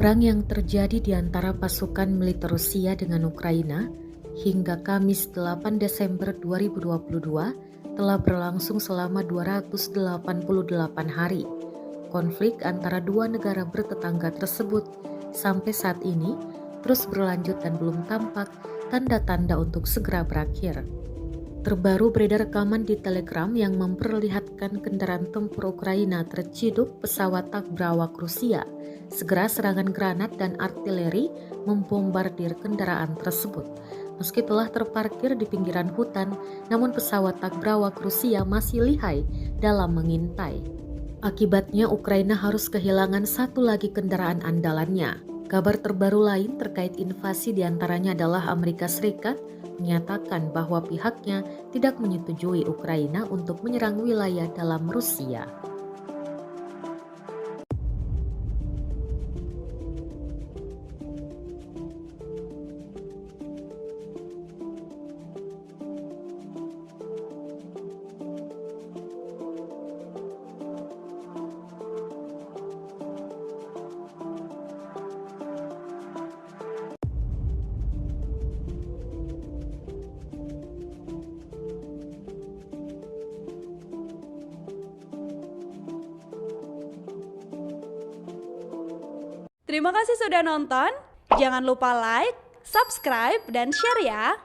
Perang yang terjadi di antara pasukan militer Rusia dengan Ukraina hingga Kamis 8 Desember 2022 telah berlangsung selama 288 hari. Konflik antara dua negara bertetangga tersebut sampai saat ini terus berlanjut dan belum tampak tanda-tanda untuk segera berakhir. Terbaru beredar rekaman di Telegram yang memperlihatkan kendaraan tempur Ukraina terciduk pesawat tak berawak Rusia. Segera serangan granat dan artileri membombardir kendaraan tersebut. Meski telah terparkir di pinggiran hutan, namun pesawat tak berawak Rusia masih lihai dalam mengintai. Akibatnya Ukraina harus kehilangan satu lagi kendaraan andalannya. Kabar terbaru lain terkait invasi diantaranya adalah Amerika Serikat menyatakan bahwa pihaknya tidak menyetujui Ukraina untuk menyerang wilayah dalam Rusia. Terima kasih sudah nonton. Jangan lupa like, subscribe, dan share ya.